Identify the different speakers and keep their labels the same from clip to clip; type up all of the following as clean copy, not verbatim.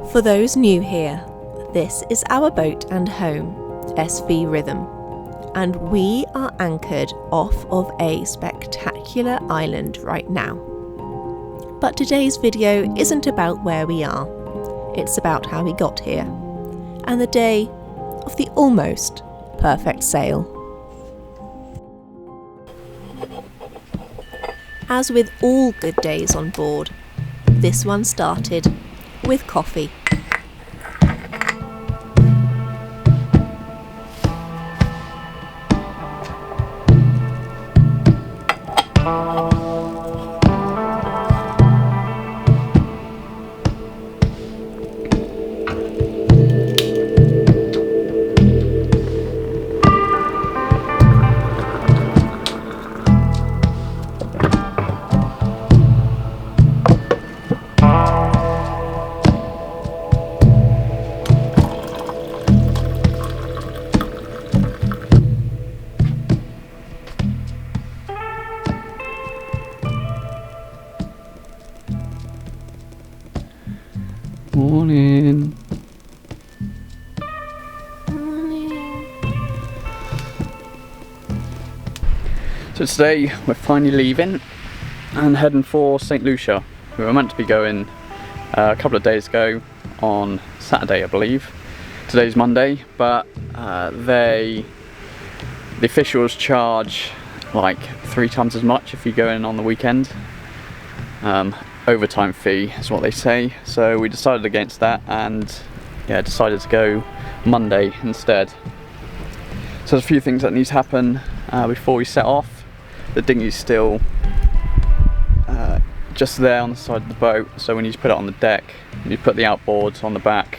Speaker 1: For those new here, this is our boat and home, SV Rhythm, and we are anchored off of a spectacular island right now. But today's video isn't about where we are, it's about how we got here, and the day of the almost perfect sail. As with all good days on board, this one started with coffee.
Speaker 2: Morning. So today we're finally leaving and heading for St. Lucia. We were meant to be going a couple of days ago on Saturday, I believe. Today's Monday, but the officials charge like 3 times as much if you go in on the weekend. Overtime fee is what they say, so we decided against that and decided to go Monday instead. So there's a few things that need to happen before we set off. The dinghy's still just there on the side of the boat, so we need to put it on the deck. We need to put the outboards on the back,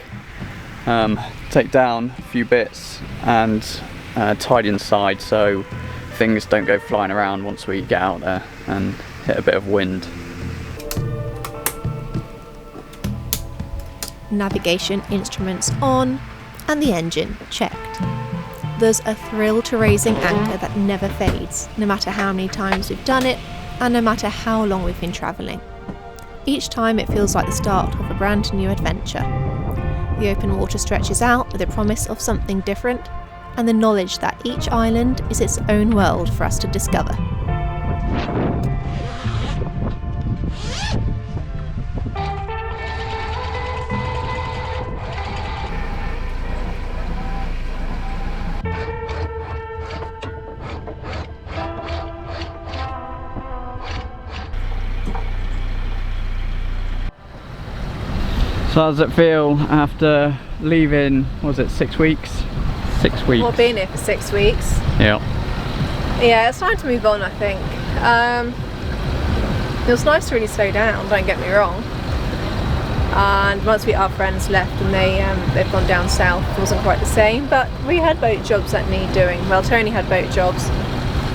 Speaker 2: take down a few bits and tidy inside so things don't go flying around once we get out there and hit a bit of wind.
Speaker 1: Navigation instruments on, and the engine checked. There's a thrill to raising anchor that never fades, no matter how many times we've done it, and no matter how long we've been travelling. Each time it feels like the start of a brand new adventure. The open water stretches out with a promise of something different, and the knowledge that each island is its own world for us to discover.
Speaker 2: So how does it feel after leaving, was it 6 weeks? 6 weeks.
Speaker 3: Well, being here for 6 weeks.
Speaker 2: Yeah.
Speaker 3: Yeah, it's time to move on, I think. It was nice to really slow down, don't get me wrong. And once our friends left and they've gone down south, it wasn't quite the same, but we had boat jobs that need doing. Well, Tony had boat jobs.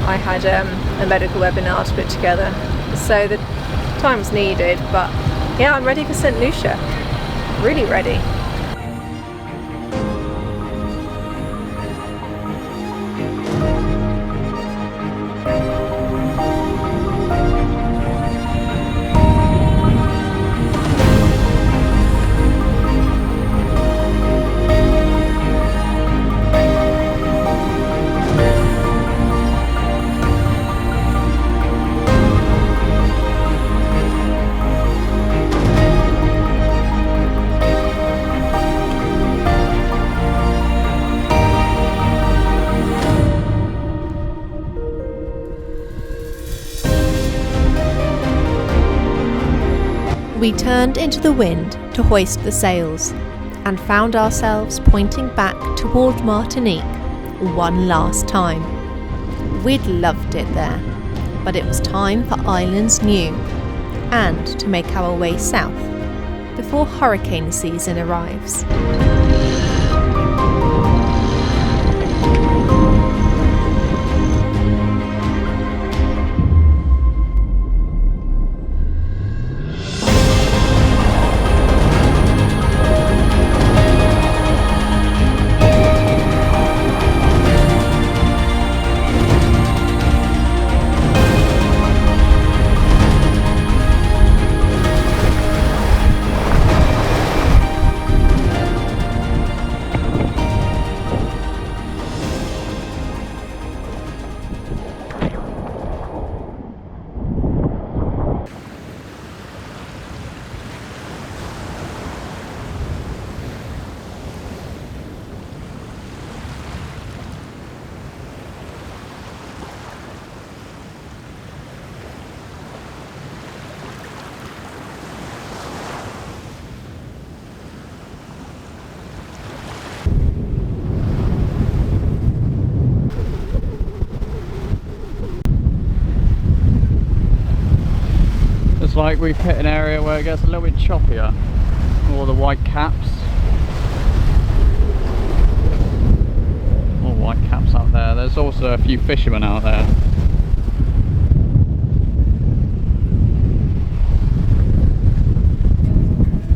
Speaker 3: I had a medical webinar to put together. So the time was needed, but yeah, I'm ready for St. Lucia. Really ready.
Speaker 1: We turned into the wind to hoist the sails and found ourselves pointing back toward Martinique one last time. We'd loved it there, but it was time for islands new and to make our way south before hurricane season arrives.
Speaker 2: like we've hit an area where it gets a little bit choppier. All the white caps. All white caps out there. There's also a few fishermen out there.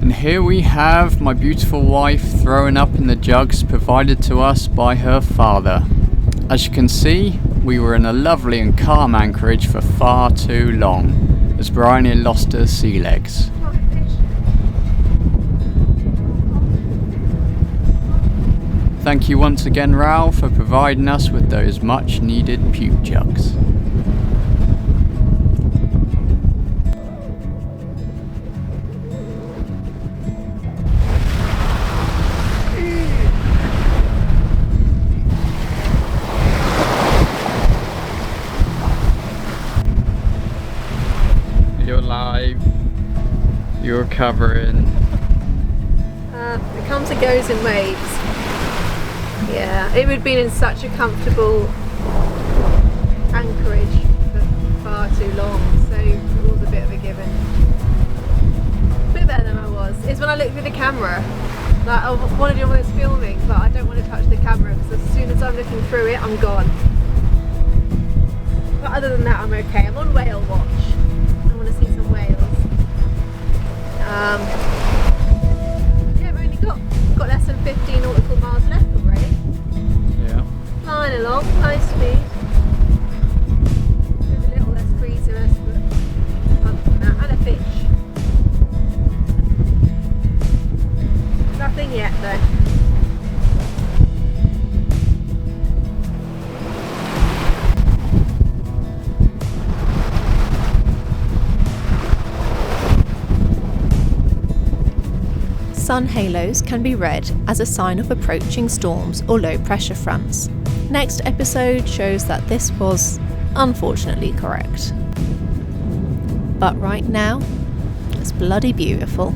Speaker 2: And here we have my beautiful wife throwing up in the jugs provided to us by her father. As you can see, we were in a lovely and calm anchorage for far too long, as Bryony lost her sea legs. Thank you once again, Raoul, for providing us with those much needed puke jugs. You're live. You're recovering.
Speaker 3: It comes and goes in waves. Yeah, it would have been in such a comfortable anchorage for far too long, so it was a bit of a given. A bit better than I was. It's when I look through the camera. Like, I want to do all this filming, but I don't want to touch the camera because as soon as I'm looking through it, I'm gone. But other than that, I'm okay. I'm on whale watch. I want to see some whales. Yeah, I've only got less than 15 nautical miles left already.
Speaker 2: Yeah.
Speaker 3: Flying along, nice speed. There's a little less breeziness, but other than that, and a fish. Nothing yet though.
Speaker 1: Sun halos can be read as a sign of approaching storms or low pressure fronts. Next episode shows that this was unfortunately correct. But right now, it's bloody beautiful.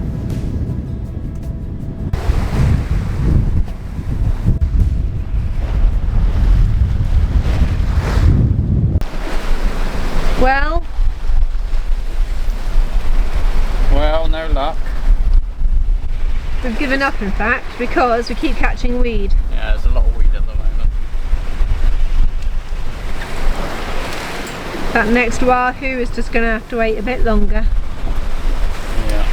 Speaker 2: Well, no luck.
Speaker 3: We've given up in fact because we keep catching weed.
Speaker 2: Yeah, there's a lot of weed at the moment.
Speaker 3: That next wahoo is just going to have to wait a bit longer.
Speaker 2: Yeah.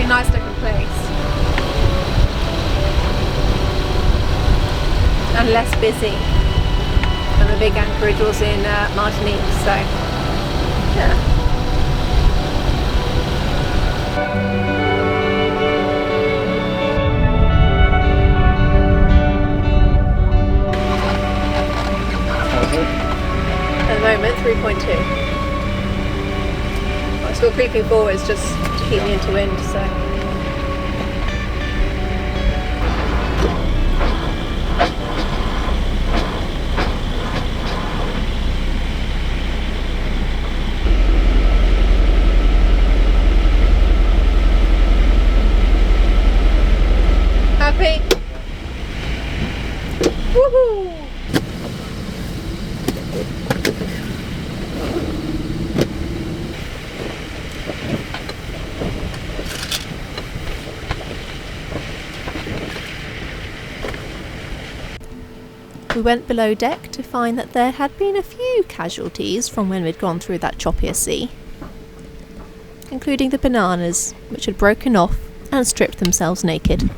Speaker 3: Nice looking place and less busy than the big anchorage was in Martinique, so yeah. At the moment 3.2. I'm still creeping forwards just to keep me into wind, so happy.
Speaker 1: We went below deck to find that there had been a few casualties from when we'd gone through that choppier sea, including the bananas, which had broken off and stripped themselves naked.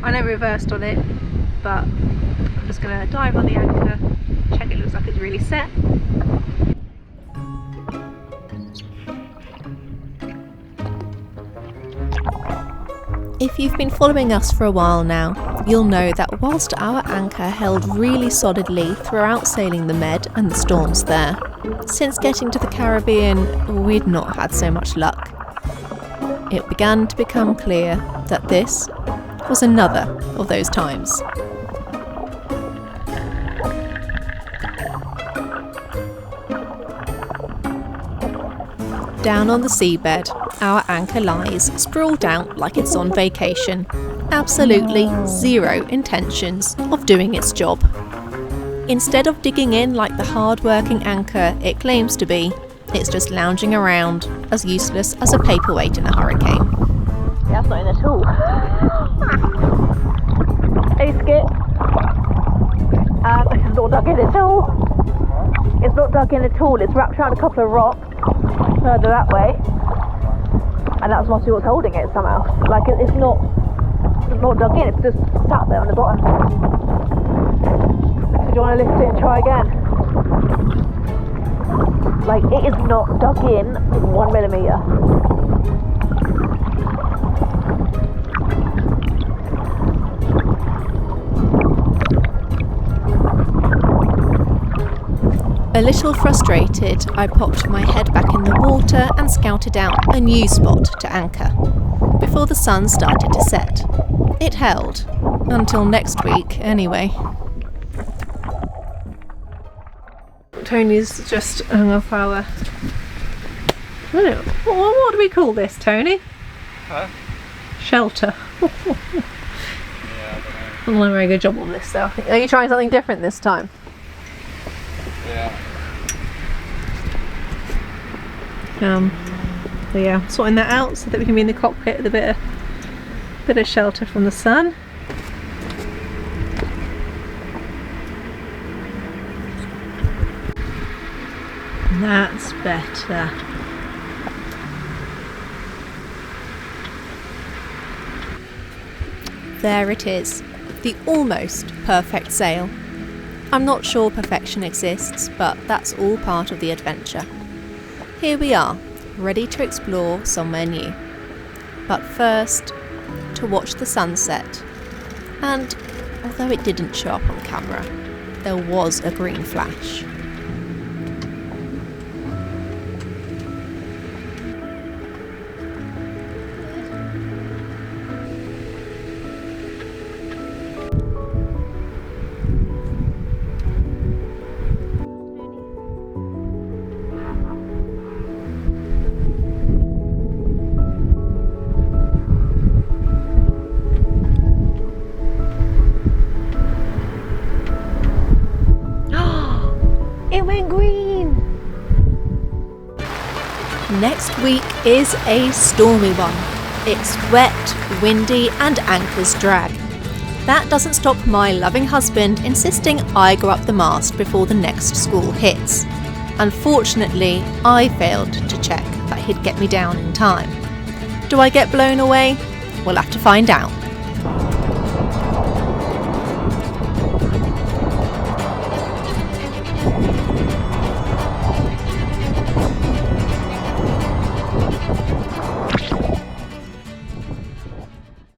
Speaker 3: I never reversed on it, but I'm just going to dive on the anchor, check it looks like it's really set.
Speaker 1: If you've been following us for a while now, you'll know that whilst our anchor held really solidly throughout sailing the Med and the storms there, since getting to the Caribbean, we'd not had so much luck. It began to become clear that this was another of those times. Down on the seabed, our anchor lies sprawled out like it's on vacation. Absolutely zero intentions of doing its job. Instead of digging in like the hard-working anchor it claims to be, it's just lounging around, as useless as a paperweight in a hurricane.
Speaker 3: Yeah, that's not in at all. Hey Skip. It's not dug in at all. It's not dug in at all. It's wrapped around a couple of rocks further that way. And that's must be what's holding it somehow. Like it's not dug in, it's just sat there on the bottom. So do you want to lift it and try again? Like it is not dug in 1 millimetre.
Speaker 1: A little frustrated, I popped my head back in the water and scouted out a new spot to anchor, before the sun started to set. It held, until next week anyway.
Speaker 3: Tony's just hung off our... I don't know, what do we call this, Tony?
Speaker 2: Huh?
Speaker 3: Shelter.
Speaker 2: Yeah, I don't know.
Speaker 3: I'm not doing a very good job on this though. Are you trying something different this time?
Speaker 2: Yeah.
Speaker 3: So yeah, sorting that out so that we can be in the cockpit with a bit of shelter from the sun. That's better.
Speaker 1: There it is, the almost perfect sail. I'm not sure perfection exists, but that's all part of the adventure. Here we are, ready to explore somewhere new. But first, to watch the sunset. And although it didn't show up on camera, there was a green flash. Next week is a stormy one. It's wet, windy and anchors drag. That doesn't stop my loving husband insisting I go up the mast before the next squall hits. Unfortunately, I failed to check that he'd get me down in time. Do I get blown away? We'll have to find out.